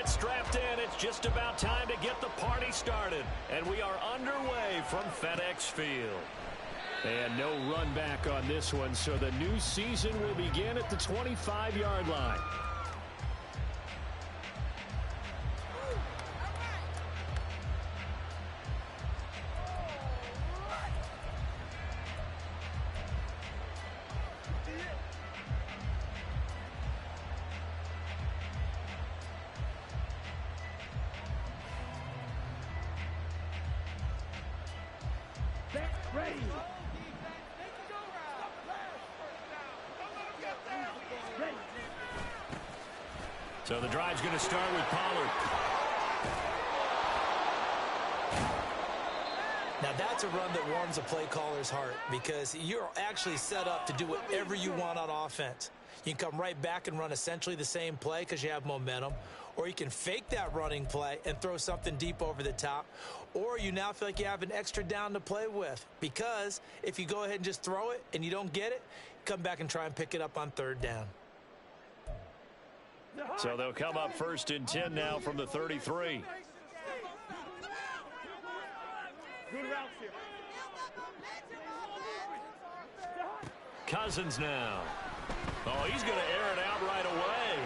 Get strapped in. It's just about time to get the party started. And we are underway from FedEx Field. And no run back on this one, so the new season will begin at the 25-yard line. So the drive's going to start with Pollard. Now that's a run that warms a play caller's heart because you're actually set up to do whatever you want on offense. You can come right back and run essentially the same play because you have momentum, or you can fake that running play and throw something deep over the top, or you now feel like you have an extra down to play with because if you go ahead and just throw it and you don't get it, come back and try and pick it up on third down. So they'll come up 1st and 10 now from the 33. Cousins now. Oh, he's going to air it out right away.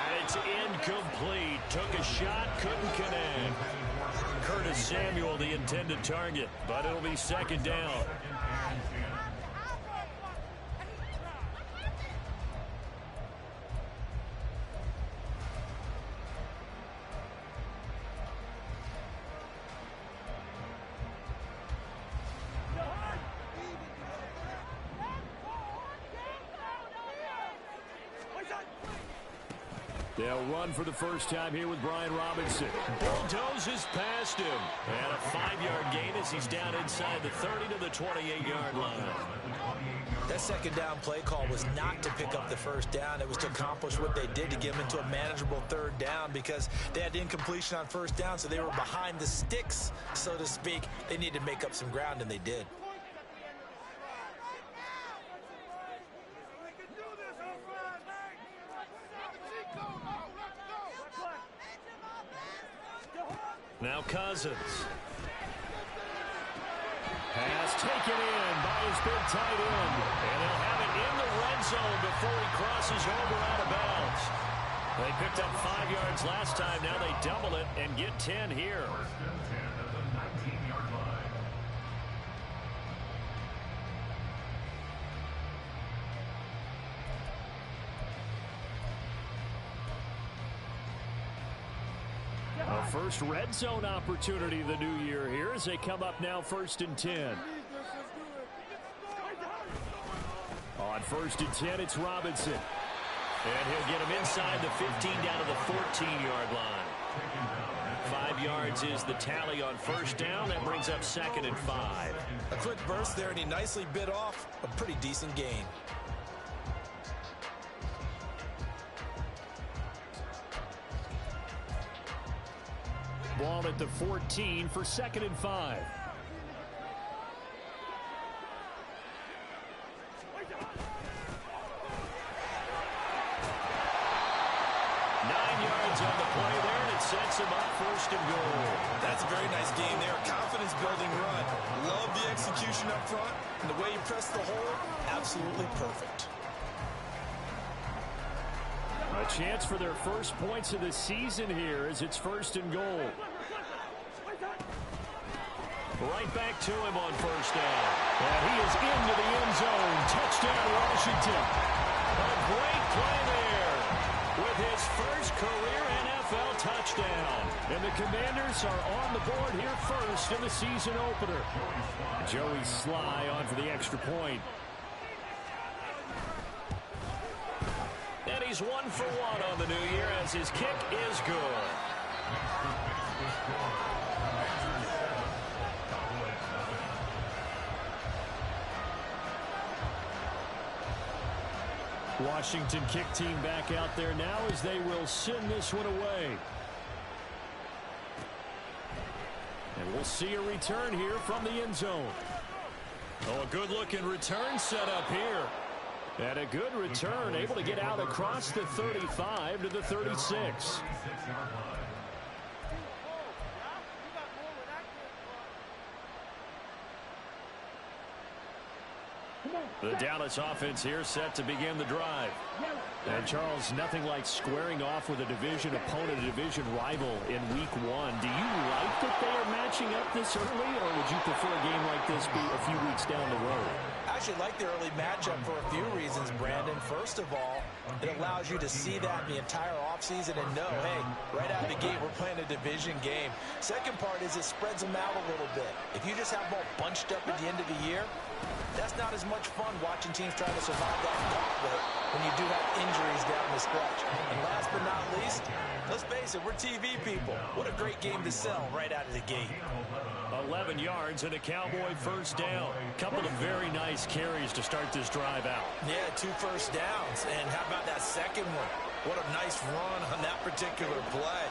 And it's incomplete. Took a shot, couldn't connect. Curtis Samuel, the intended target, but it'll be 2nd down. They'll run for the first time here with Brian Robinson. Bulldozes past him. And a 5-yard gain as he's down inside the 30 to the 28-yard line. That 2nd down play call was not to pick up the 1st down. It was to accomplish what they did to get them into a manageable 3rd down because they had incompletion on 1st down, so they were behind the sticks, so to speak. They needed to make up some ground, and they did. Now Cousins. Pass taken in by his big tight end. And they'll have it in the red zone before he crosses over out of bounds. They picked up 5 yards last time. Now they double it and get 10 here. A first red zone opportunity the new year here as they come up now 1st and 10. On 1st and 10, it's Robinson. And he'll get him inside the 15 down to the 14-yard line. 5 yards is the tally on 1st down. That brings up 2nd and 5. A quick burst there, and he nicely bit off a pretty decent gain. Ball at the 14 for 2nd and 5. 9 yards on the play there, and it sets him up 1st and goal. That's a very nice game there. Confidence-building run. Love the execution up front, and the way you press the hole, absolutely perfect. A chance for their first points of the season here as it's 1st and goal. Right back to him on 1st down. And he is into the end zone. Touchdown, Washington. A great play there with his first career NFL touchdown. And the Commanders are on the board here first in the season opener. Joey Sly on for the extra point. And he's 1 for 1 on the new year as his kick is good. Washington kick team back out there now as they will send this one away. And we'll see a return here from the end zone. Oh, a good-looking return set up here. And a good return, able to get out across the 35 to the 36. The Dallas offense here set to begin the drive. And Charles, nothing like squaring off with a division opponent, a division rival in week 1. Do you like that they are matching up this early, or would you prefer a game like this be a few weeks down the road? I actually like the early matchup for a few reasons, Brandon. First of all, it allows you to see that the entire offseason and know, hey, right out of the gate, we're playing a division game. Second part is it spreads them out a little bit. If you just have them all bunched up at the end of the year, that's not as much fun watching teams try to survive that gauntlet when you do have injuries down the stretch. And last but not least, let's face it, we're TV people. What a great game to sell right out of the gate. 11 yards and a Cowboy first down. Couple of very nice carries to start this drive out. Yeah, 2 first downs. And how about that second one? What a nice run on that particular play.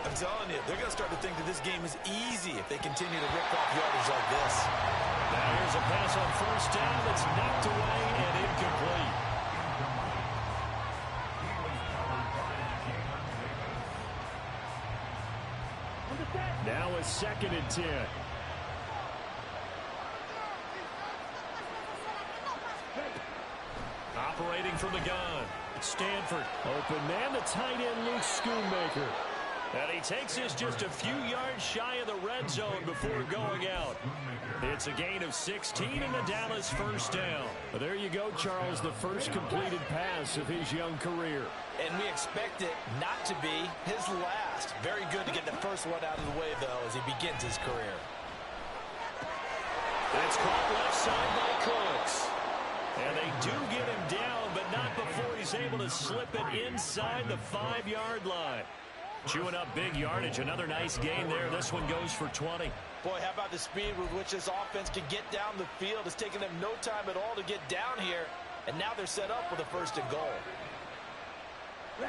I'm telling you, they're going to start to think that this game is easy if they continue to rip off yardage like this. Now here's a pass on first down that's knocked away and incomplete. Now a 2nd and 10. Operating from the gun. Stanford. Open man, the tight end, Luke Schoonmaker. And he takes this just a few yards shy of the red zone before going out. It's a gain of 16 and the Dallas first down. But there you go, Charles, the first completed pass of his young career. And we expect it not to be his last. Very good to get the first one out of the way, though, as he begins his career. It's caught left side by Cooks. And they do get him down, but not before he's able to slip it inside the 5-yard line. Chewing up big yardage. Another nice gain there. This one goes for 20. Boy, how about the speed with which this offense can get down the field? It's taken them no time at all to get down here. And now they're set up with a 1st and goal.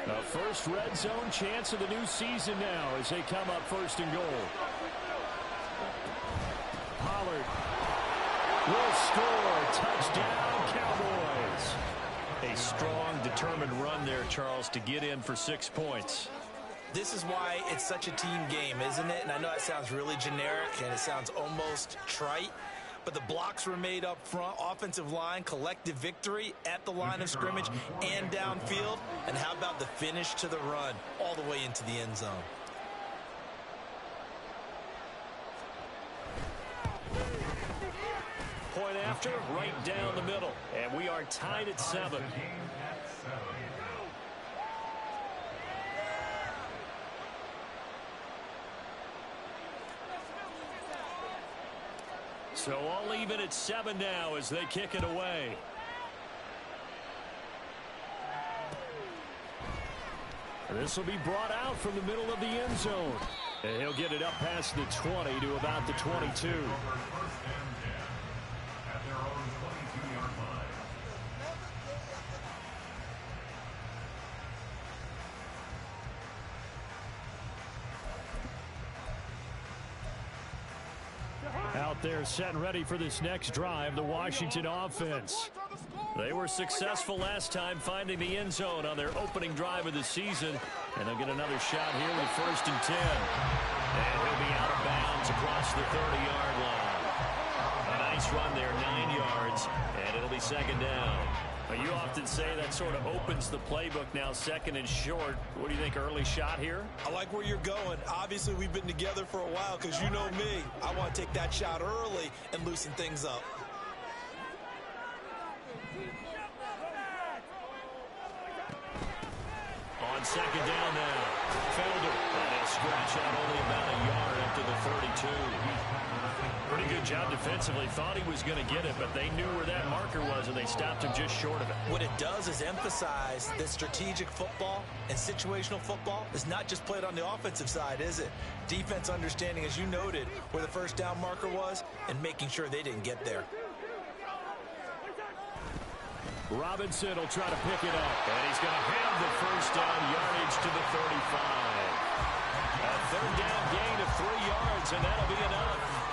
A first red zone chance of the new season now as they come up 1st and goal. Pollard will score. Touchdown, Cowboys. A strong, determined run there, Charles, to get in for 6 points. This is why it's such a team game, isn't it? And I know it sounds really generic and it sounds almost trite, but the blocks were made up front, offensive line, collective victory at the line of scrimmage and downfield. And how about the finish to the run all the way into the end zone? Point after, right down the middle. And we are tied at 7. So all even at 7 now as they kick it away. This will be brought out from the middle of the end zone. And he'll get it up past the 20 to about the 22. Out there set and ready for this next drive, the Washington offense. They were successful last time finding the end zone on their opening drive of the season. And they'll get another shot here with 1st and 10. And he'll be out of bounds across the 30-yard line. A nice run there, 9 yards, and it'll be 2nd down. You often say that sort of opens the playbook now, 2nd and short. What do you think, early shot here? I like where you're going. Obviously, we've been together for a while because you know me. I want to take that shot early and loosen things up. On 2nd down now, Felder. And he'll scratch out only about a yard up to the 32. Pretty good job defensively. Thought he was going to get it, but they knew where that marker was, and they stopped him just short of it. What it does is emphasize that strategic football and situational football is not just played on the offensive side, is it? Defense understanding, as you noted, where the 1st down marker was and making sure they didn't get there. Robinson will try to pick it up, and he's going to have the 1st down yardage to the 35. A 3rd down gain of 3 yards, and that'll be enough.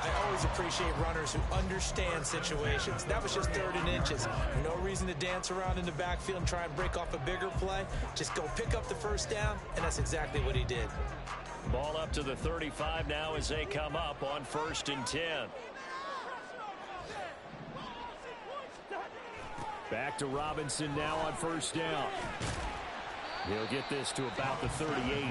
I always appreciate runners who understand situations. That was just 3rd and inches. No reason to dance around in the backfield and try and break off a bigger play. Just go pick up the first down, and that's exactly what he did. Ball up to the 35 now as they come up on 1st and 10. Back to Robinson now on 1st down. He'll get this to about the 38.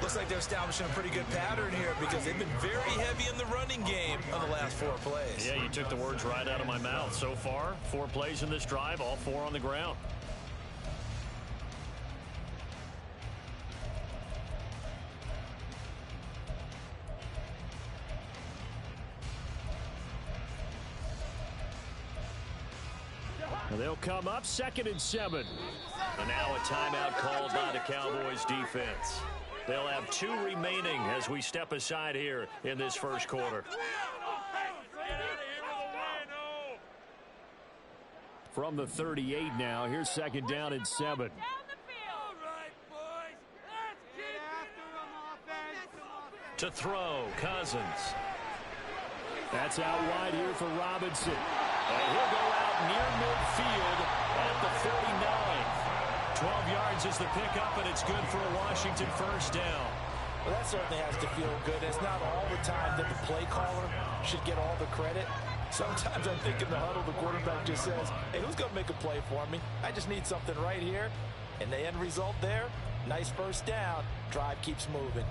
Looks like they're establishing a pretty good pattern here because they've been very heavy in the running game on the last 4 plays. Yeah, you took the words right out of my mouth. So far, 4 plays in this drive, all 4 on the ground. They'll come up 2nd and 7. And now a timeout called by the Cowboys defense. They'll have 2 remaining as we step aside here in this first quarter. From the 38 now, here's 2nd down and 7. To throw, Cousins. That's out wide here for Robinson. And he'll go out near midfield at the 49. 12 yards is the pickup, and it's good for a Washington first down. Well, that certainly has to feel good. It's not all the time that the play caller should get all the credit. Sometimes I think in the huddle, the quarterback just says, hey, who's going to make a play for me? I just need something right here. And the end result there, nice first down. Drive keeps moving.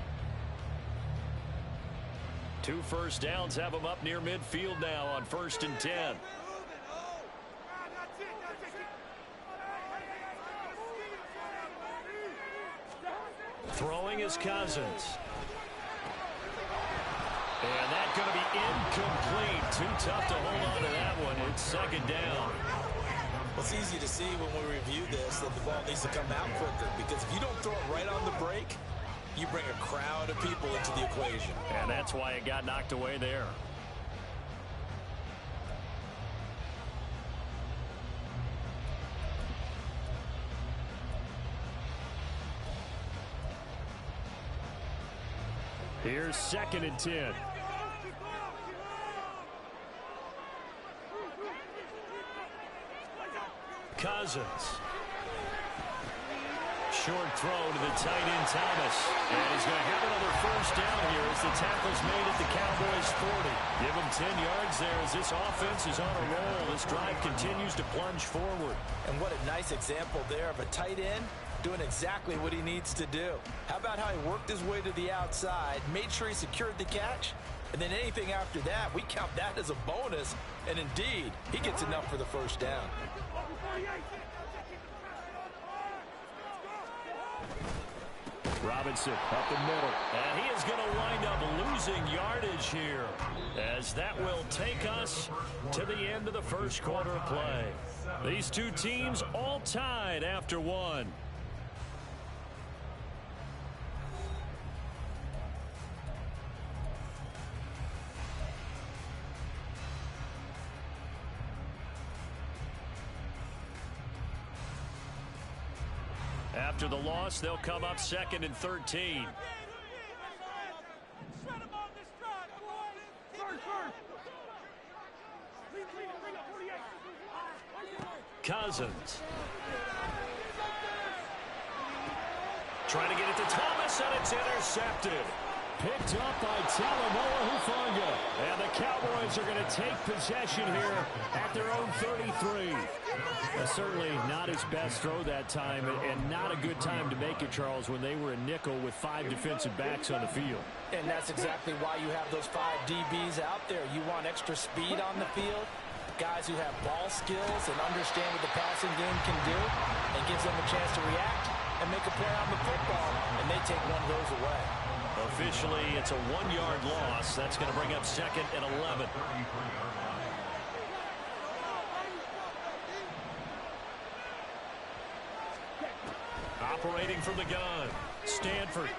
2 first downs have them up near midfield now on 1st and 10. Throwing is Cousins. And that's going to be incomplete. Too tough to hold on to that one. It's 2nd down. Well, it's easy to see when we review this that the ball needs to come out quicker, because if you don't throw it right on the break, you bring a crowd of people into the equation. And that's why it got knocked away there. Here's 2nd and 10. Cousins. Short throw to the tight end, Thomas. And he's going to have another first down here as the tackle's made at the Cowboys 40. Give him 10 yards there as this offense is on a roll. This drive continues to plunge forward. And what a nice example there of a tight end doing exactly what he needs to do. How about how he worked his way to the outside, made sure he secured the catch, and then anything after that, we count that as a bonus. And indeed, he gets enough for the first down. Robinson up the middle. And he is going to wind up losing yardage here, as that will take us to the end of the first quarter of play. These two teams all tied after 1. After the loss, they'll come up 2nd and 13. Cousins. Trying to get it to Thomas, and it's intercepted. Picked up by Talanoa Hufanga. And the Cowboys are going to take possession here at their own 33. Certainly not his best throw that time, and not a good time to make it, Charles, when they were a nickel with 5 defensive backs on the field. And that's exactly why you have those 5 DBs out there. You want extra speed on the field, guys who have ball skills and understand what the passing game can do, and gives them a chance to react and make a play on the football, and they take one of those away. Officially, it's a 1-yard loss. That's going to bring up 2nd and 11. Operating from the gun, Stanford.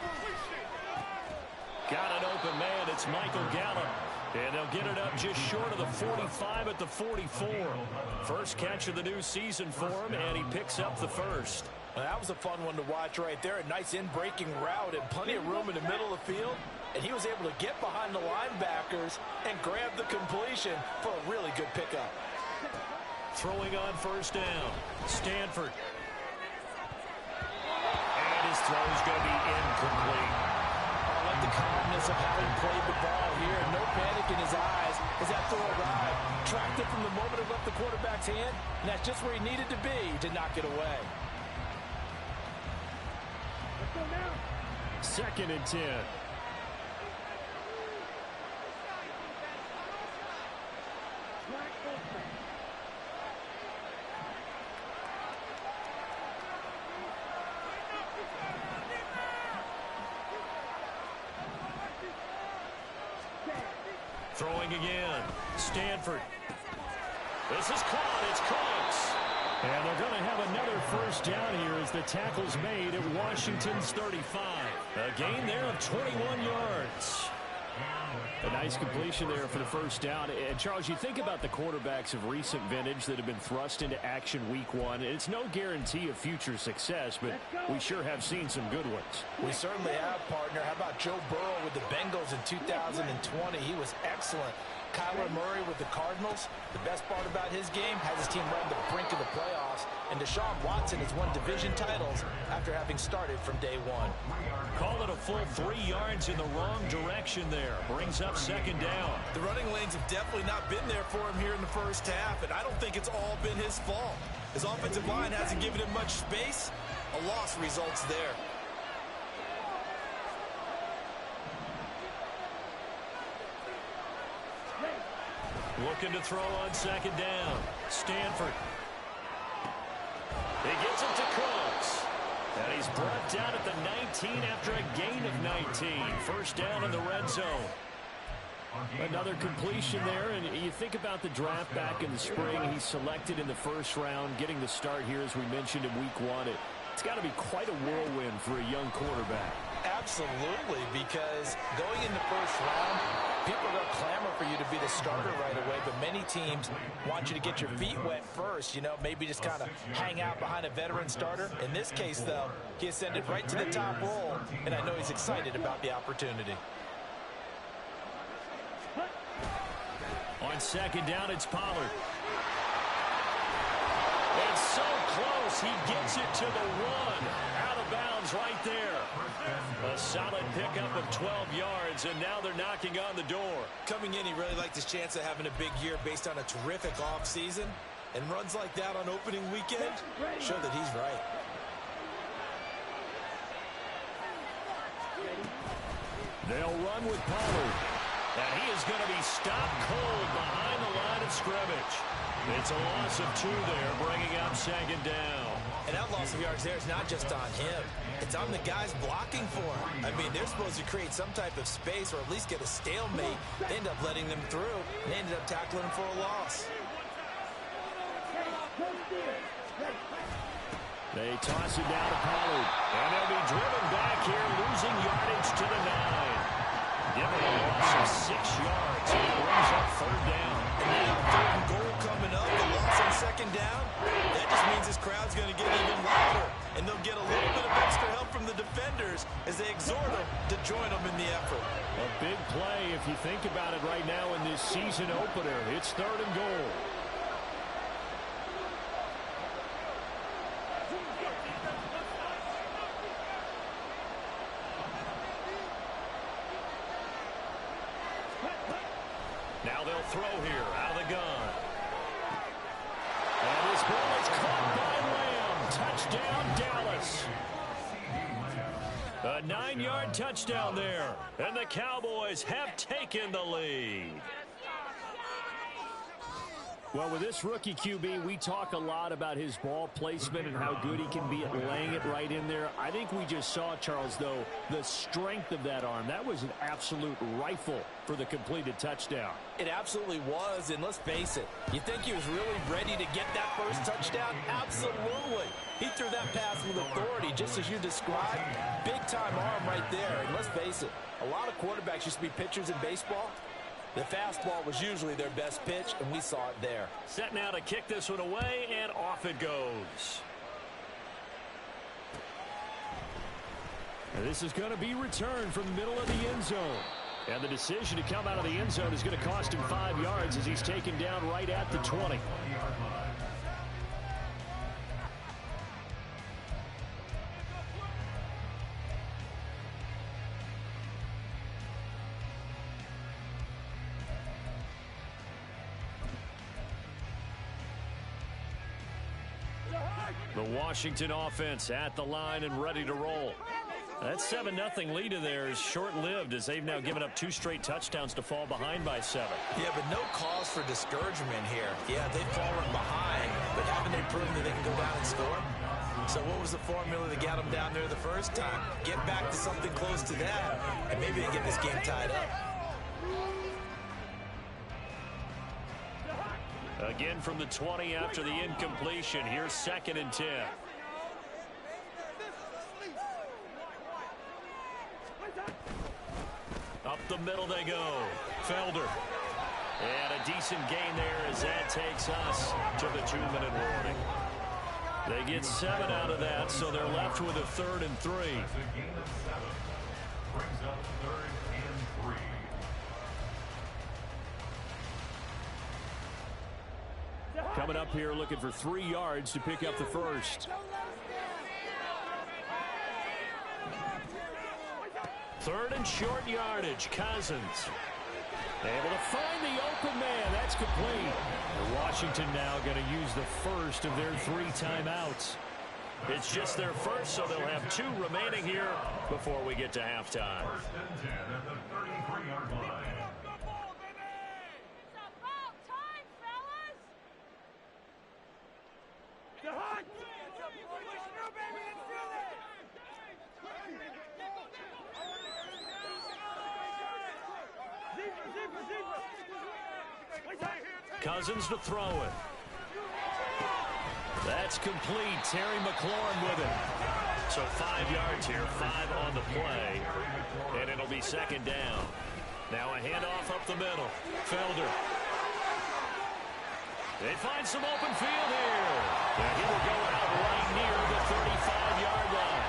Got an open man. It's Michael Gallup. And they'll get it up just short of the 45 at the 44. First catch of the new season for him, and he picks up the first. Well, that was a fun one to watch right there. A nice in-breaking route and plenty of room in the middle of the field. and he was able to get behind the linebackers and grab the completion for a really good pickup. Throwing on first down, Stanford. And his throw's going to be incomplete. I like the calmness of having played the ball here. No panic in his eyes as that throw arrived. Tracked it from the moment it left the quarterback's hand, and that's just where he needed to be to knock it away. 2nd and 10. Throwing again. Stanford. This is caught. It's Cooks. And they're going to have another first down here as the tackle's made at Washington's 35. A gain there of 21 yards. A nice completion there for the first down. And, Charles, you think about the quarterbacks of recent vintage that have been thrust into action week 1. It's no guarantee of future success, but we sure have seen some good ones. We certainly have, partner. How about Joe Burrow with the Bengals in 2020? He was excellent. Kyler Murray with the Cardinals. The best part about his game has his team right on the brink of the playoffs. And Deshaun Watson has won division titles after having started from day 1. Call it a full 3 yards in the wrong direction there. Brings up 2nd down. The running lanes have definitely not been there for him here in the first half, and I don't think it's all been his fault. His offensive line hasn't given him much space. A loss results there. Looking to throw on 2nd down. Stanford. He gets it to Cooks. And he's brought down at the 19 after a gain of 19. First down in the red zone. Another completion there, and you think about the draft back in the spring. He's selected in the first round, getting the start here, as we mentioned, in week 1. It's got to be quite a whirlwind for a young quarterback. Absolutely, because going in the first round, people are going to clamor for you to be the starter right away, but many teams want you to get your feet wet first, maybe just kind of hang out behind a veteran starter. In this case, though, he ascended right to the top role, and I know he's excited about the opportunity. On 2nd down, it's Pollard. It's so close. He gets it to the 1. Out of bounds right there. A solid pickup of 12 yards, and now they're knocking on the door. Coming in, he really liked his chance of having a big year based on a terrific offseason. And runs like that on opening weekend show that he's right. They'll run with Pollard. And he is going to be stopped cold behind the line of scrimmage. It's a loss of 2 there, bringing up 2nd down. And that loss of yards there is not just on him. It's on the guys blocking for him. I mean, they're supposed to create some type of space or at least get a stalemate. They end up letting them through, and they ended up tackling him for a loss. They toss it down to Pollard. And they'll be driven back here, losing yardage to the 9. Given a loss of 6 yards, he brings up 3rd down. And now 3rd and goal coming up, the loss on 2nd down. That just means this crowd's going to get even louder. And they'll get a little bit of extra help from the defenders as they exhort them to join them in the effort. A big play if you think about it right now in this season opener. It's 3rd and goal. Now they'll throw here out of the gun. And this ball is caught by Lamb. Touchdown, Dallas. A 9-yard touchdown there. And the Cowboys have taken the lead. Well, with this rookie QB, we talk a lot about his ball placement and how good he can be at laying it right in there. I think we just saw, Charles, though, the strength of that arm. That was an absolute rifle for the completed touchdown. It absolutely was, and let's face it, you think he was really ready to get that first touchdown? Absolutely. He threw that pass with authority, just as you described. Big-time arm right there, and let's face it, a lot of quarterbacks used to be pitchers in baseball. The fastball was usually their best pitch, and we saw it there. Set now to kick this one away, and off it goes. This is going to be returned from the middle of the end zone. And the decision to come out of the end zone is going to cost him 5 yards as he's taken down right at the 20. The Washington offense at the line and ready to roll. That 7-0 lead of theirs short-lived as they've now given up 2 straight touchdowns to fall behind by 7. Yeah, but no cause for discouragement here. Yeah, they've fallen behind, but haven't they proven that they can go down and score? So what was the formula that got them down there the first time? Get back to something close to that, and maybe they get this game tied up. Again from the 20 after the incompletion. Here's 2nd and 10. Up the middle they go. Felder. And a decent gain there as that takes us to the 2-minute warning. They get 7 out of that, so they're left with a 3rd and 3. Coming up here looking for 3 yards to pick up the first. 3rd and short yardage. Cousins able to find the open man. That's complete. Washington now going to use the first of their 3 timeouts. It's just their first, so they'll have 2 remaining here before we get to halftime. Cousins to throw it. That's complete. Terry McLaurin with it. So 5 yards here, 5 on the play, and it'll be 2nd down. Now a handoff up the middle. Felder. They find some open field here. And he will go out right near the 35-yard line.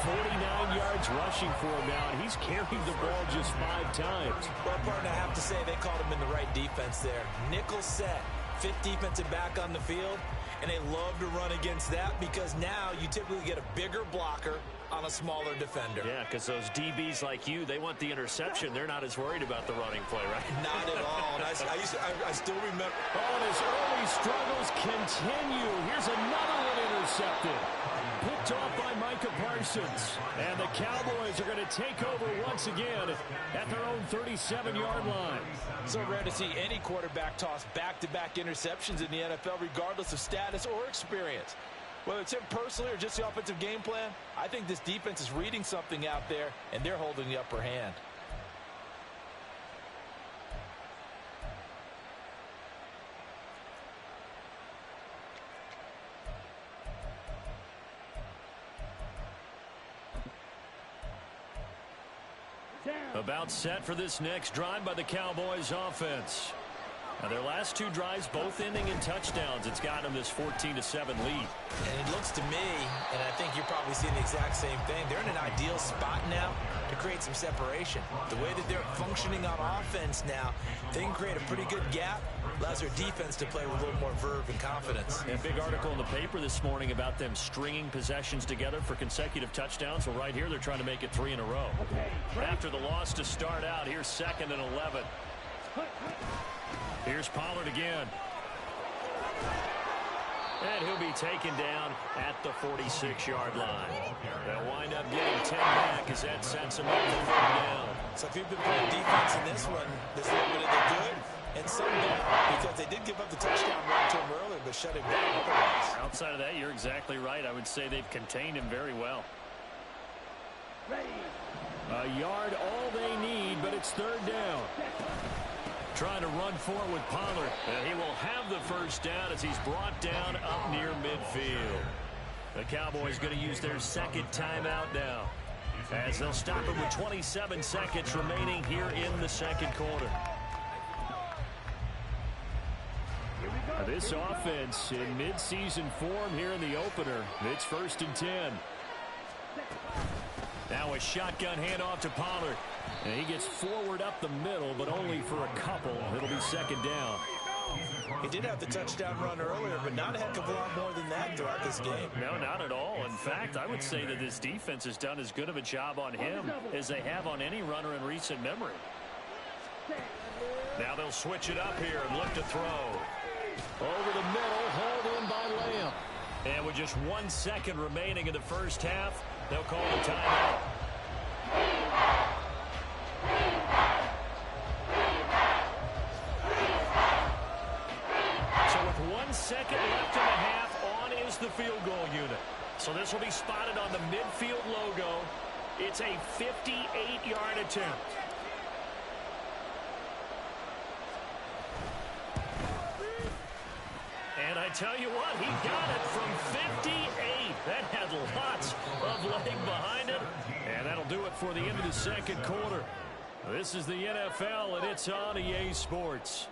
49 yards rushing for him now, and he's carried the ball just 5 times. Well, partner, I have to say they called him in the right defense there. Nickel set, 5th defensive back on the field, and they love to run against that because now you typically get a bigger blocker on a smaller defender. Yeah, because those DBs like you, they want the interception. They're not as worried about the running play, right? Not at all. And I still remember. Oh, and his early struggles continue. Here's another one intercepted. Picked off by Micah Parsons. And the Cowboys are going to take over once again at their own 37-yard line. So rare to see any quarterback toss back-to-back interceptions in the NFL, regardless of status or experience. Whether it's him personally or just the offensive game plan, I think this defense is reading something out there, and they're holding the upper hand. About set for this next drive by the Cowboys offense. Now their last 2 drives both ending in touchdowns. It's gotten them this 14-7 lead. And it looks to me, and I think you're probably seeing the exact same thing, they're in an ideal spot now to create some separation. The way that they're functioning on offense now, they can create a pretty good gap. Allows their defense to play with a little more verve and confidence. A big article in the paper this morning about them stringing possessions together for consecutive touchdowns. Well, right here, they're trying to make it 3 in a row. After the loss to start out, here's 2nd and 11. Here's Pollard again. And he'll be taken down at the 46-yard line. They'll wind up getting 10 back as that sets them up for 3rd down. So if you've been playing defense in this one, there's a little bit of the good and some bad, because they did give up the touchdown run to him earlier, but shut him down otherwise. Outside of that, you're exactly right. I would say they've contained him very well. A yard all they need, but it's 3rd down. Trying to run for it with Pollard. And he will have the first down as he's brought down up near midfield. The Cowboys going to use their 2nd timeout now, as they'll stop it with 27 seconds remaining here in the 2nd quarter. This offense in midseason form here in the opener. It's 1st and 10. Now a shotgun handoff to Pollard. And he gets forward up the middle, but only for a couple. It'll be second down. He did have the touchdown run earlier, but not a heck of a lot more than that throughout this game. No, not at all. In fact, I would say that this defense has done as good of a job on him as they have on any runner in recent memory. Now they'll switch it up here and look to throw. Over the middle, hauled in by Lamb. And with just 1 second remaining in the first half, they'll call the timeout. So with 1 second left in the half, on is the field goal unit. So this will be spotted on the midfield logo. It's a 58-yard attempt. And I tell you what, he got it from 58. That had lots of leg behind it. And that'll do it for the end of the second quarter. This is the NFL, and it's on EA Sports.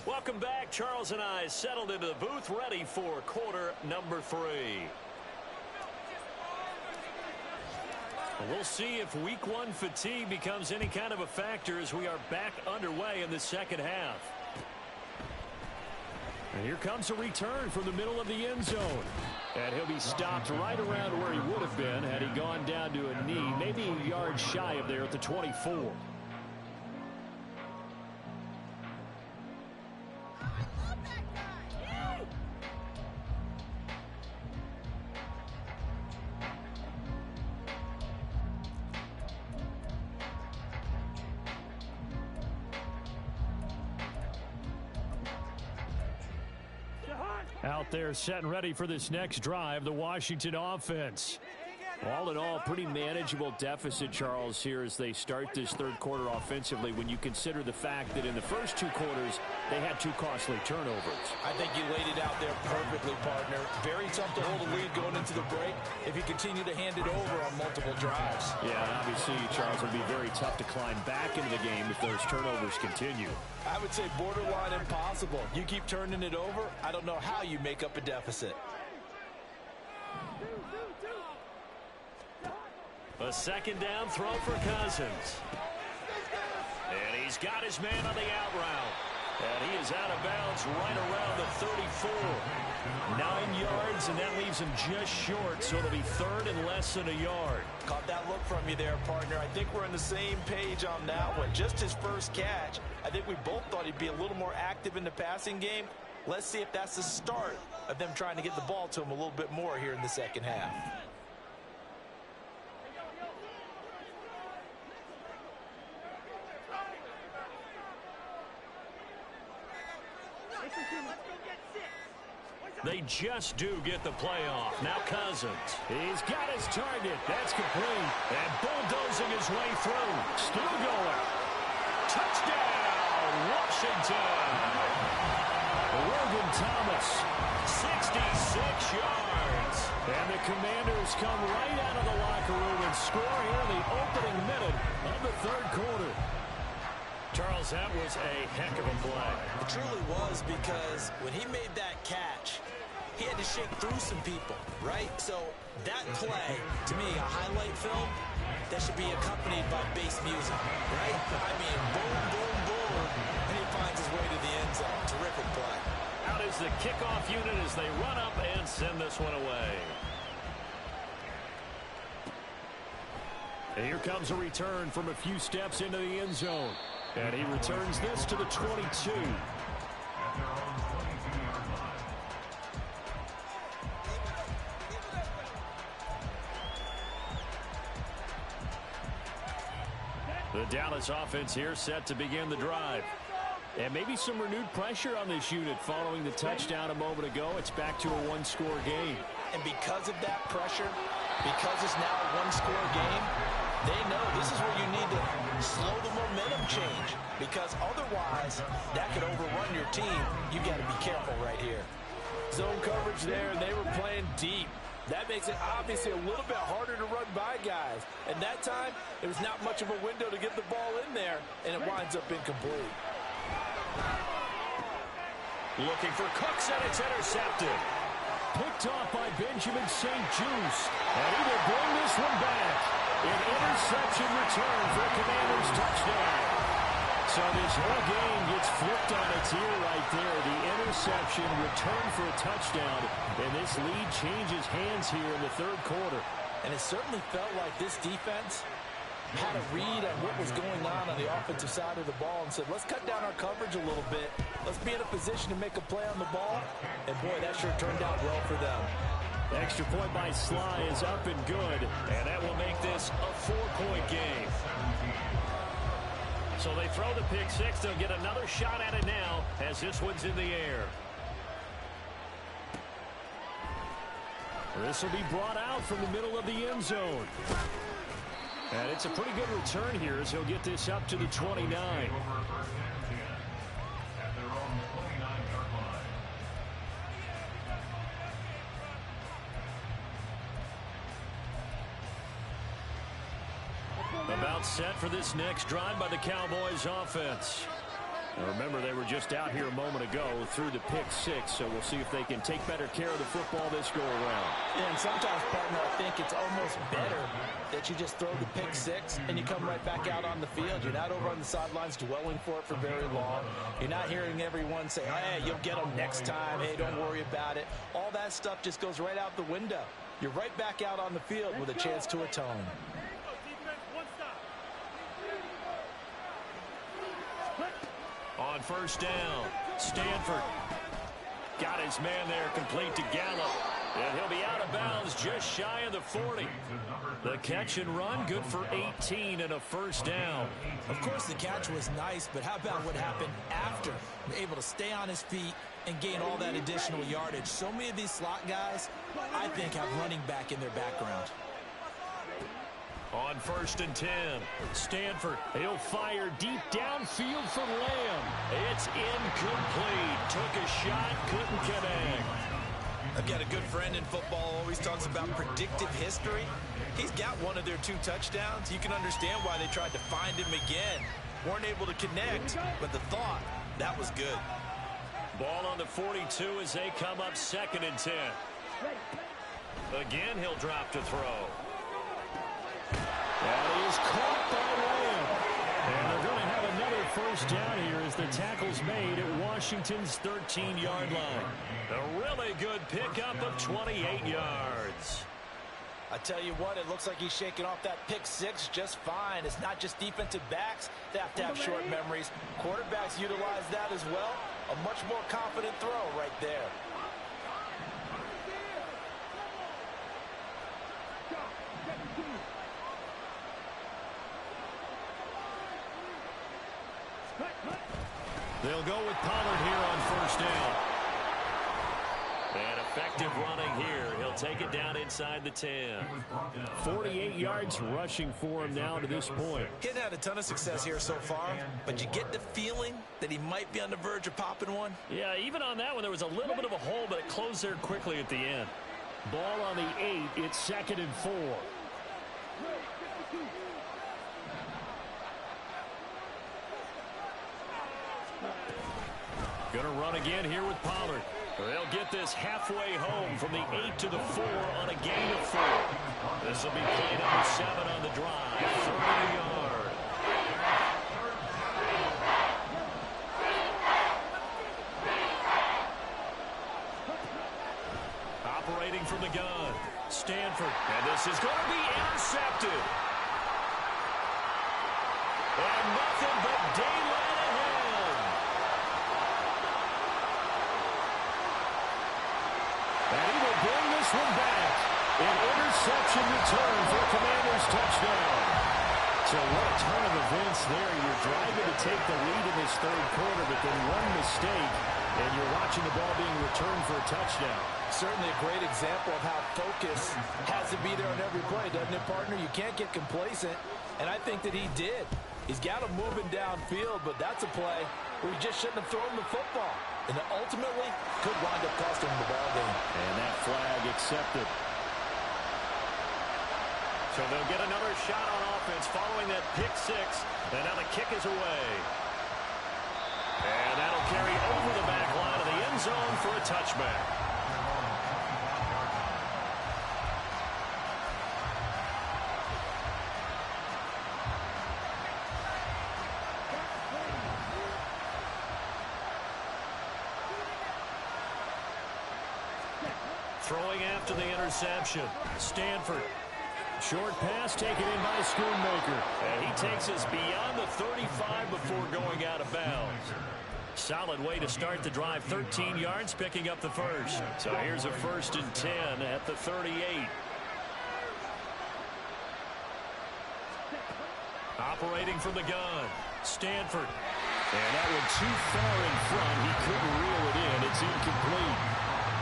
Welcome back. Charles and I settled into the booth, ready for quarter number 3. We'll see if week 1 fatigue becomes any kind of a factor as we are back underway in the second half. And here comes a return from the middle of the end zone. And he'll be stopped right around where he would have been had he gone down to a knee, maybe a yard shy of there at the 24. Out there set and ready for this next drive, the Washington offense. All in all, pretty manageable deficit, Charles, here as they start this third quarter offensively when you consider the fact that in the first 2 quarters, they had 2 costly turnovers. I think you laid it out there perfectly, partner. Very tough to hold a lead going into the break if you continue to hand it over on multiple drives. Yeah, and obviously, Charles, it would be very tough to climb back into the game if those turnovers continue. I would say borderline impossible. You keep turning it over, I don't know how you make up a deficit. A second down throw for Cousins. And he's got his man on the out route. And he is out of bounds right around the 34. 9 yards, and that leaves him just short, so it'll be third and less than a yard. Caught that look from you there, partner. I think we're on the same page on that one. Just his first catch. I think we both thought he'd be a little more active in the passing game. Let's see if that's the start of them trying to get the ball to him a little bit more here in the second half. They just do get the playoff. Now Cousins. He's got his target. That's complete. And bulldozing his way through. Still going. Touchdown, Washington. Logan Thomas, 66 yards. And the Commanders come right out of the locker room and score here in the opening minute of the third quarter. Charles, that was a heck of a play. It truly was, because when he made that catch, he had to shake through some people, right? So that play, to me, a highlight film that should be accompanied by bass music, right? I mean, boom, boom, boom, and he finds his way to the end zone. Terrific play. Out is the kickoff unit as they run up and send this one away. And here comes a return from a few steps into the end zone. And he returns this to the 22. The Dallas offense here set to begin the drive. And maybe some renewed pressure on this unit following the touchdown a moment ago. It's back to a one-score game. And because of that pressure, Because it's now a one-score game, they know this is where you need to slow the momentum change, because otherwise that could overrun your team. You got to be careful right here. Zone coverage there, and they were playing deep. That makes it obviously a little bit harder to run by guys. And that time, there was not much of a window to get the ball in there, and it winds up incomplete. Looking for Cooks, and it's intercepted. Picked off by Benjamin St. Juice. And he will bring this one back. An interception return for a Commanders touchdown. So this whole game gets flipped on its ear right there. The interception return for a touchdown. And this lead changes hands here in the third quarter. And it certainly felt like this defense had a read on what was going on the offensive side of the ball and said, let's cut down our coverage a little bit. Let's be in a position to make a play on the ball. And, boy, that sure turned out well for them. The extra point by Sly is up and good. And that will make this a 4-point game. So they throw the pick six. They'll get another shot at it now as this one's in the air. This will be brought out from the middle of the end zone. And it's a pretty good return here as he'll get this up to the 29. About set for this next drive by the Cowboys offense. Now remember, they were just out here a moment ago through the pick six, so we'll see if they can take better care of the football this go around. Yeah, and sometimes, partner, I think it's almost better that you just throw the pick six and you come right back out on the field. You're not over on the sidelines dwelling for it for very long. You're not hearing everyone say, hey, you'll get them next time. Hey, don't worry about it. All that stuff just goes right out the window. You're right back out on the field with a chance to atone. On first down, Stanford got his man there, complete to Gallup. And he'll be out of bounds just shy of the 40. The catch and run, good for 18 and a first down. Of course, the catch was nice, but how about what happened after? Able to stay on his feet and gain all that additional yardage. So many of these slot guys, I think, have running back in their background. On first and 10, Stanford, he'll fire deep downfield for Lamb. It's incomplete. Took a shot, couldn't connect. I've got a good friend in football, always talks about predictive history. He's got one of their 2 touchdowns. You can understand why they tried to find him again. Weren't able to connect, but the thought, that was good. Ball on the 42 as they come up second and 10. Again, he'll drop to throw. That is caught by Lamb. And they're going to have another first down here as the tackle's made at Washington's 13-yard line. A really good pickup of 28 yards. I tell you what, it looks like he's shaking off that pick six just fine. It's not just defensive backs that have to have short memories. Quarterbacks utilize that as well. A much more confident throw right there. They'll go with Pollard here on first down. And effective running here. He'll take it down inside the 10. 48 yards rushing for him now to this point. He hasn't had a ton of success here so far, but you get the feeling that he might be on the verge of popping one. Yeah, even on that one, there was a little bit of a hole, but it closed there quickly at the end. Ball on the 8. It's second and 4. Going to run again here with Pollard. They'll get this halfway home from the 8 to the 4 on a gain of 4. This will be play number 7 on the drive. 30 yard. Operating from the gun, Stanford. And this is going to be intercepted. And nothing but daylight ahead. And he will bring this one back. An interception return for a Commanders touchdown. So what a turn of events there. You're driving to take the lead in this third quarter, but then one mistake, and you're watching the ball being returned for a touchdown. Certainly a great example of how focus has to be there on every play, doesn't it, partner? You can't get complacent, and I think that he did. He's got him moving downfield, but that's a play where he just shouldn't have thrown the football. And ultimately, could wind up costing him the ball game. And that flag accepted. So they'll get another shot on offense following that pick six. And now the kick is away. And that'll carry over the back line of the end zone for a touchback. Throwing after the interception. Stanford. Short pass taken in by Schoonmaker. And he takes us beyond the 35 before going out of bounds. Solid way to start the drive. 13 yards, picking up the first. So here's a 1st and 10 at the 38. Operating from the gun. Stanford. And that one too far in front. He couldn't reel it in. It's incomplete.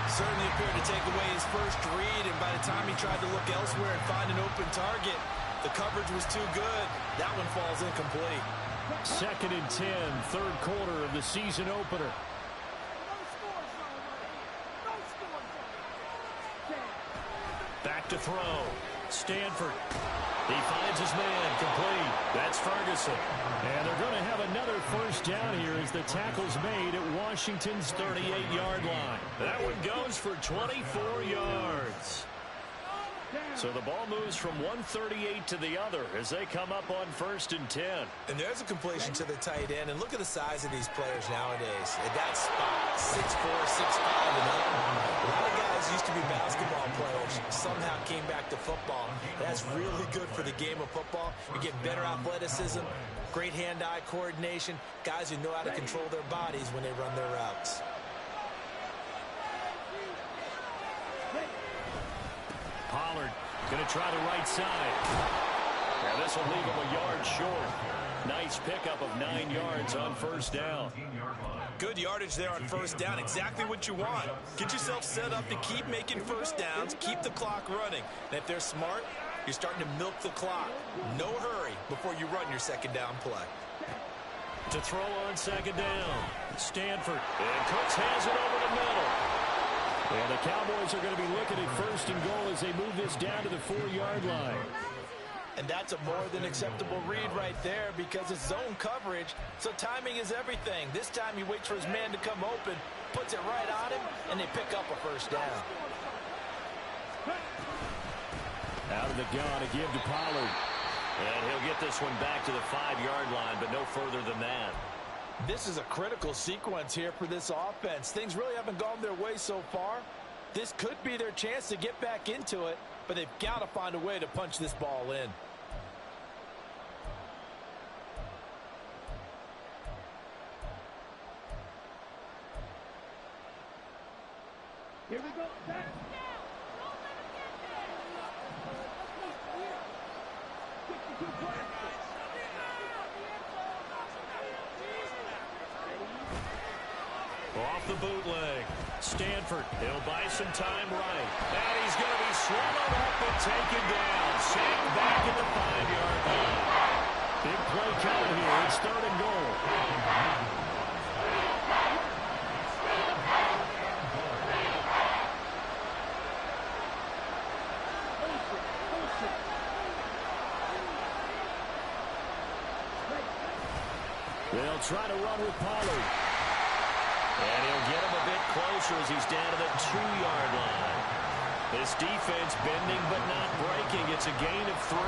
Certainly appeared to take away his first read, and by the time he tried to look elsewhere and find an open target, the coverage was too good. That one falls incomplete. 2nd and 10, third quarter of the season opener. Back to throw. Stanford. He finds his man, complete. That's Ferguson. And they're going to have another 1st down here as the tackle's made at Washington's 38-yard line. That one goes for 24 yards. So the ball moves from one 38 to the other as they come up on 1st and 10. And there's a completion to the tight end. And look at the size of these players nowadays. At that spot, 6'4", 6'5", and up. A lot of guys used to be basketball players, somehow came back to football. That's really good for the game of football. You get better athleticism, great hand-eye coordination, guys who know how to control their bodies when they run their routes. Pollard going to try the right side. Now this will leave him a yard short. Nice pickup of 9 yards on 1st down. Good yardage there on 1st down. Exactly what you want. Get yourself set up to keep making 1st downs, keep the clock running. And if they're smart, you're starting to milk the clock. No hurry before you run your 2nd down play. To throw on 2nd down. Stanford. And Cooks has it over the middle. And the Cowboys are going to be looking at 1st and goal as they move this down to the 4-yard line. And that's a more than acceptable read right there because it's zone coverage, so timing is everything. This time he waits for his man to come open, puts it right on him, and they pick up a 1st down. Out of the gun to give to Pollard. And he'll get this one back to the 5-yard line, but no further than that. This is a critical sequence here for this offense. Things really haven't gone their way so far. This could be their chance to get back into it, but they've got to find a way to punch this ball in. Here we go. Back. Off the bootleg. Stanford, he'll buy some time right. And he's going to be swallowed up and taken down. Sacked back at the 5-yard line. Big play coming here. It's 3rd and goal. They'll try to run with Pollard. And he'll get him a bit closer as he's down to the 2-yard line. This defense bending but not breaking. It's a gain of 3.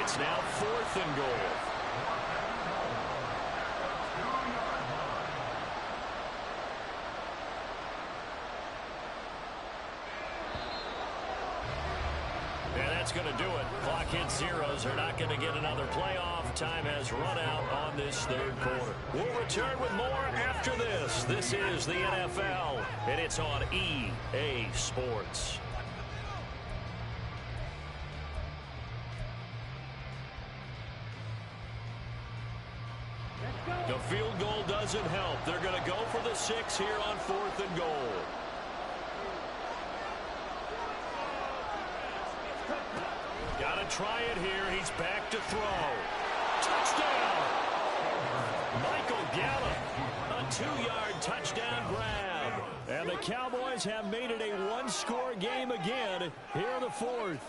It's now 4th and goal. And that's going to do it. Clock hits zeros. They're not going to get another playoff. Time has run out on this 3rd quarter. We'll return with more after this. This is the NFL, and it's on EA Sports. The field goal doesn't help. They're going to go for the 6 here on 4th and goal. try it here. He's back to throw. Touchdown! Michael Gallup, a 2-yard touchdown grab. And the Cowboys have made it a one-score game again here in the fourth.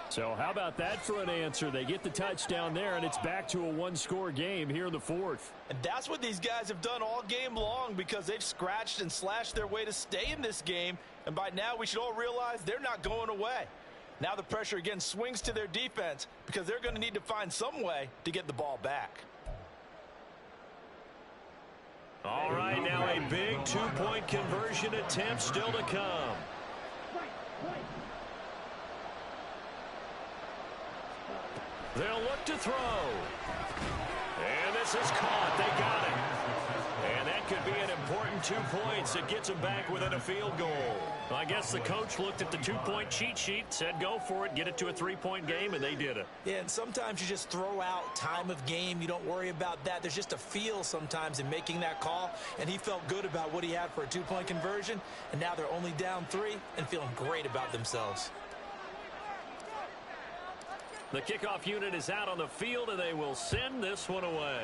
So how about that for an answer? They get the touchdown there, and it's back to a one-score game here in the fourth. And that's what these guys have done all game long, because they've scratched and slashed their way to stay in this game. And by now, we should all realize they're not going away. Now the pressure again swings to their defense, because they're going to need to find some way to get the ball back. All right, now a big two-point conversion attempt still to come. They'll look to throw. And this is caught. They got it. And that could be an important 2 points. It gets them back within a field goal. Well, I guess the coach looked at the two-point cheat sheet, said go for it, get it to a three-point game, and they did it. Yeah, and sometimes you just throw out time of game. You don't worry about that. There's just a feel sometimes in making that call, and he felt good about what he had for a two-point conversion, and now they're only down 3 and feeling great about themselves. The kickoff unit is out on the field, and they will send this one away.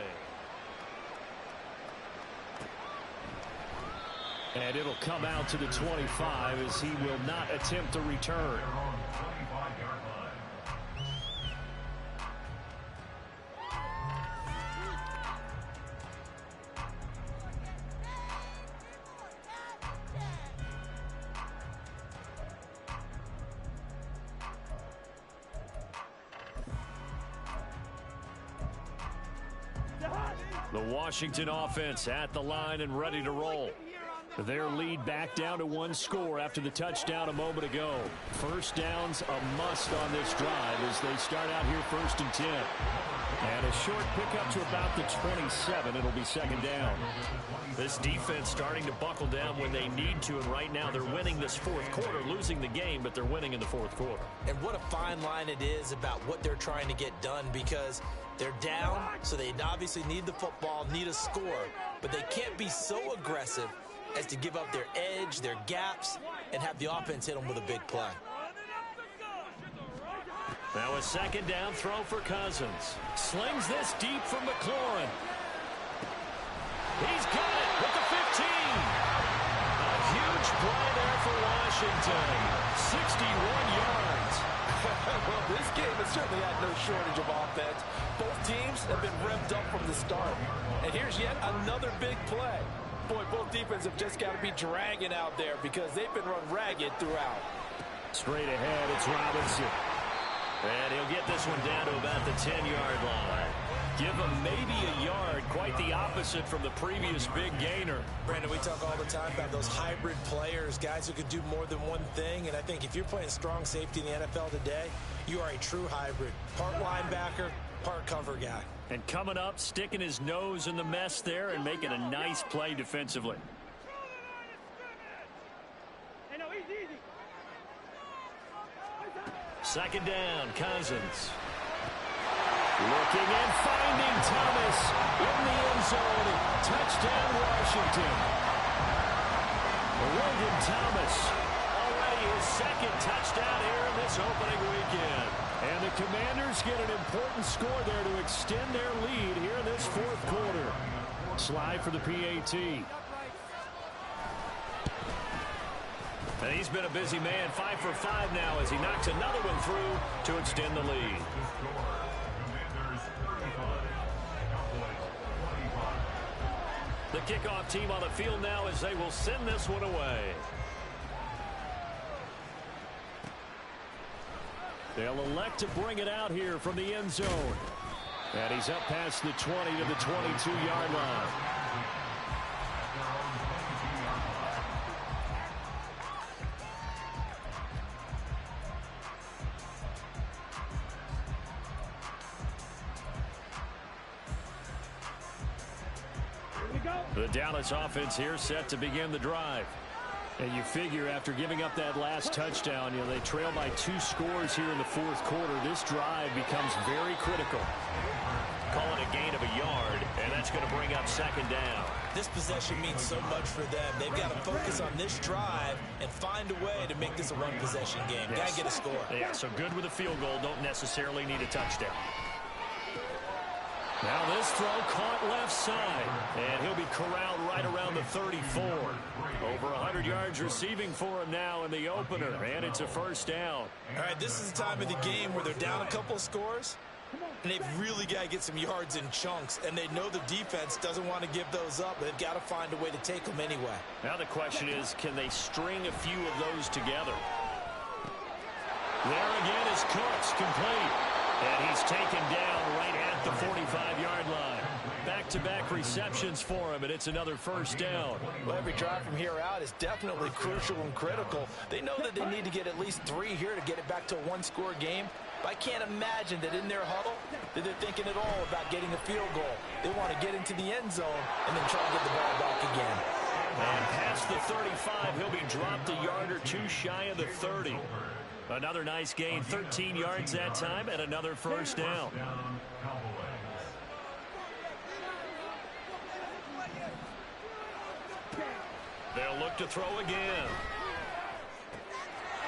And it'll come out to the 25 as he will not attempt a return. The Washington offense at the line and ready to roll. Their lead back down to 1 score after the touchdown a moment ago. First down's a must on this drive as they start out here 1st and 10. And a short pickup to about the 27. It'll be 2nd down. This defense starting to buckle down when they need to, and right now they're winning this 4th quarter, losing the game, but they're winning in the 4th quarter. And what a fine line it is about what they're trying to get done, because they're down, so they obviously need the football, need a score, but they can't be so aggressive as to give up their edge, their gaps, and have the offense hit them with a big play. Now a 2nd down throw for Cousins. Slings this deep for McLaurin. He's got it with the 15. A huge play there for Washington. 61 yards. Well, this game has certainly had no shortage of offense. Both teams have been revved up from the start. And here's yet another big play. Boy, both defenses have just got to be dragging out there because they've been run ragged throughout. Straight ahead, it's Robinson. And he'll get this one down to about the 10-yard line. Give him maybe a yard, quite the opposite from the previous big gainer. Brandon, we talk all the time about those hybrid players, guys who could do more than one thing, and I think if you're playing strong safety in the NFL today, you are a true hybrid. Part linebacker, part cover guy. And coming up, sticking his nose in the mess there and making a nice play defensively. Second down, Cousins. Looking and finding Thomas in the end zone. Touchdown, Washington. Logan Thomas, already his 2nd touchdown here in this opening weekend. And the Commanders get an important score there to extend their lead here in this 4th quarter. Slide for the PAT. And he's been a busy man, 5 for 5 now as he knocks another one through to extend the lead. The kickoff team on the field now as they will send this one away. They'll elect to bring it out here from the end zone. And he's up past the 20 to the 22-yard line. The Dallas offense here set to begin the drive. And you figure after giving up that last touchdown, they trail by 2 scores here in the 4th quarter. This drive becomes very critical. Call it a gain of a yard, and that's it's going to bring up second down. This possession means so much for them. They've got to focus on this drive and find a way to make this a one-possession game. Yes. Got to get a score. Yeah, so good with a field goal. Don't necessarily need a touchdown. Now this throw caught left side, and he'll be corralled right around the 34. Over 100 yards receiving for him now in the opener, and it's a first down. All right, this is the time of the game where they're down a couple of scores, and they've really got to get some yards in chunks, and they know the defense doesn't want to give those up, but they've got to find a way to take them anyway. Now the question is, can they string a few of those together? There again is Cooks, complete. And he's taken down right at the 45-yard line. Back-to-back receptions for him, and it's another first down. Well, every drive from here out is definitely crucial and critical. They know that they need to get at least 3 here to get it back to a one-score game. But I can't imagine that in their huddle that they're thinking at all about getting a field goal. They want to get into the end zone and then try to get the ball back again. And past the 35, he'll be dropped a yard or two shy of the 30. Another nice gain, 13 yards that time, and another first down. They'll look to throw again.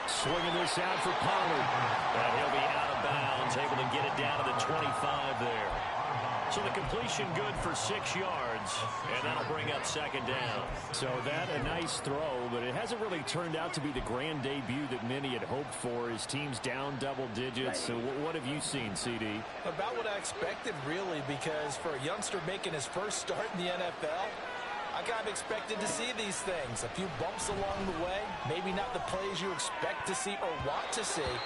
Swinging this out for Pollard. And he'll be out of bounds, able to get it down to the 25 there. So the completion good for 6 yards, and that'll bring up second down. So that a nice throw, but it hasn't really turned out to be the grand debut that many had hoped for. His team's down double digits. So what have you seen, CD? About what I expected, really, because for a youngster making his first start in the NFL, I kind of expected to see these things. A few bumps along the way, maybe not the plays you expect to see or want to see.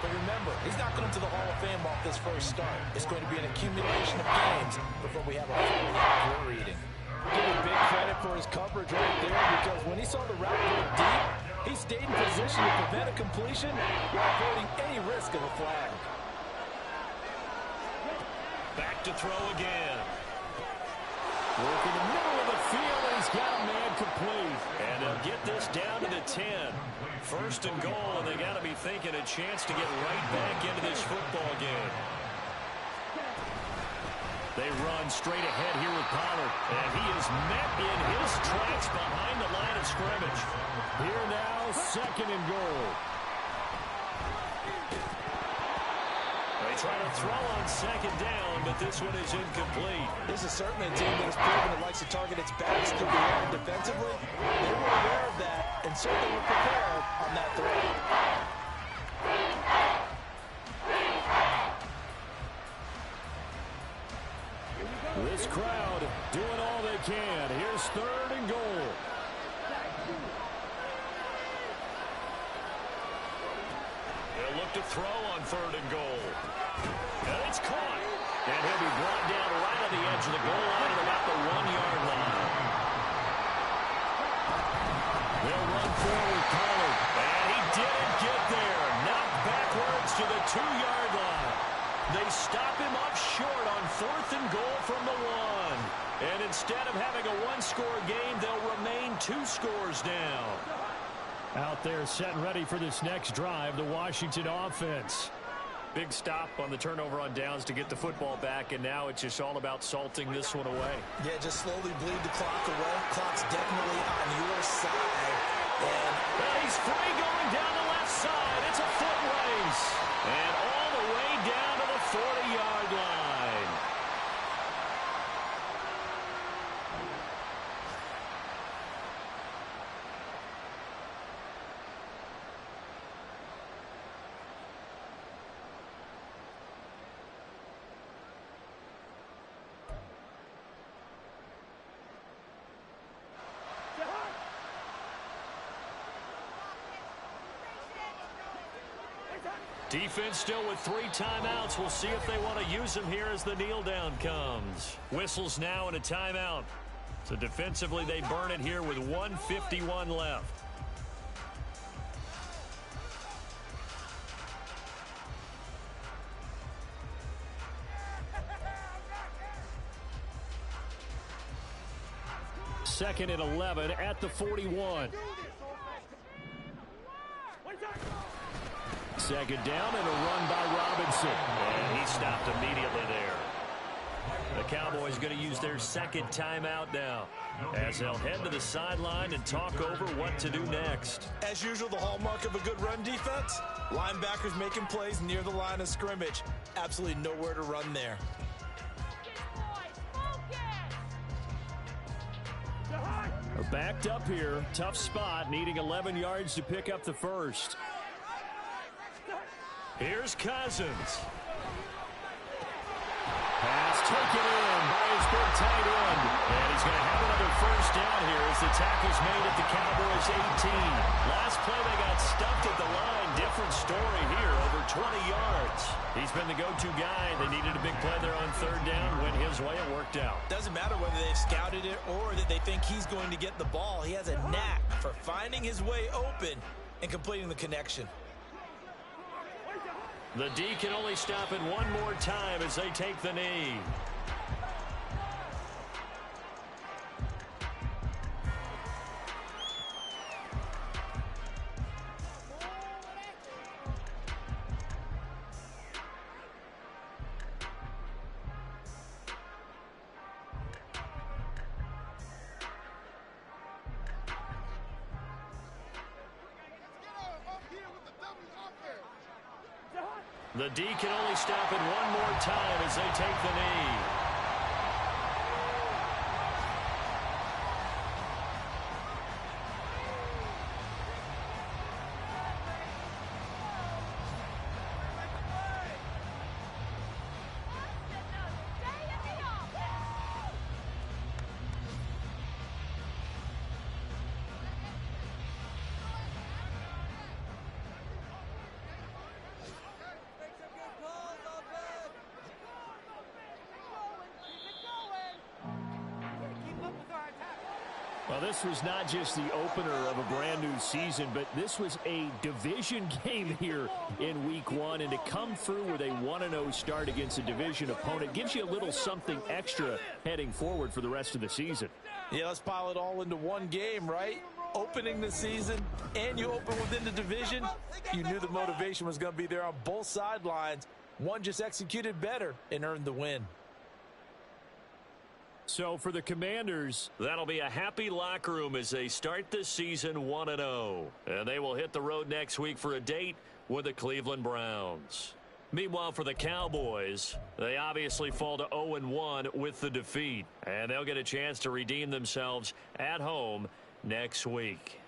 But remember, he's not going to the Hall of Fame off this first start. It's going to be an accumulation of games before we have a full half we're reading. Give him big credit for his coverage right there, because when he saw the route go deep, he stayed in position to prevent a completion while avoiding any risk of a flag. Back to throw again. Working the middle of the field, and he's got a man complete. And they'll get this down to the 10. First and goal, and they got to be thinking a chance to get right back into this football game. They run straight ahead here with Pollard, and he is met in his tracks behind the line of scrimmage. Here now, second and goal. They try to throw on second down, but this one is incomplete. This is certainly a team that has proven it likes to target its backs through the air defensively. They were aware of that and certainly were prepared on that throw. This crowd doing all they can. Here's third and goal. They'll look to throw on third and goal. And it's caught. And he'll be brought down right on the edge of the goal line at about the 1-yard line. They'll run forward, Pollard. And he didn't get there. Knocked backwards to the 2-yard line. They stop him up short on fourth and goal from the 1. And instead of having a one-score game, they'll remain 2 scores down. Out there set and ready for this next drive, the Washington offense. Big stop on the turnover on downs to get the football back, and now it's just all about salting this one away. Yeah, just slowly bleed the clock away. Clock's definitely on your side. And he's free going down the left side. It's a foot race. And all the way down to the 40-yard line. Defense still with 3 timeouts. We'll see if they want to use them here as the kneel down comes. Whistles now and a timeout. So defensively they burn it here with 1:51 left. Second and 11 at the 41. Second down and a run by Robinson. And he stopped immediately there. The Cowboys going to use their second timeout now, as they'll head to the sideline and talk over what to do next. As usual, the hallmark of a good run defense, linebackers making plays near the line of scrimmage. Absolutely nowhere to run there. They're backed up here. Tough spot, needing 11 yards to pick up the first. Here's Cousins. Pass taken in by his big tight end. And he's going to have another first down here as the tackle's made at the Cowboys 18. Last play they got stuffed at the line. Different story here, over 20 yards. He's been the go-to guy. They needed a big play there on third down. Went his way, it worked out. Doesn't matter whether they've scouted it or that they think he's going to get the ball. He has a knack for finding his way open and completing the connection. The D can only stop it one more time as they take the knee. The D can only stop it one more time as they take the knee. Well, this was not just the opener of a brand new season, but this was a division game here in week one. And to come through with a 1-0 start against a division opponent gives you a little something extra heading forward for the rest of the season. Yeah, let's pile it all into one game, right? Opening the season, and you open within the division. You knew the motivation was going to be there on both sidelines. One just executed better and earned the win. So for the Commanders, that'll be a happy locker room as they start this season 1-0. And they will hit the road next week for a date with the Cleveland Browns. Meanwhile, for the Cowboys, they obviously fall to 0-1 with the defeat. And they'll get a chance to redeem themselves at home next week.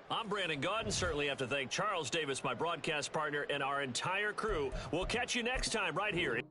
I'm Brandon Gaudin. Certainly have to thank Charles Davis, my broadcast partner, and our entire crew. We'll catch you next time right here.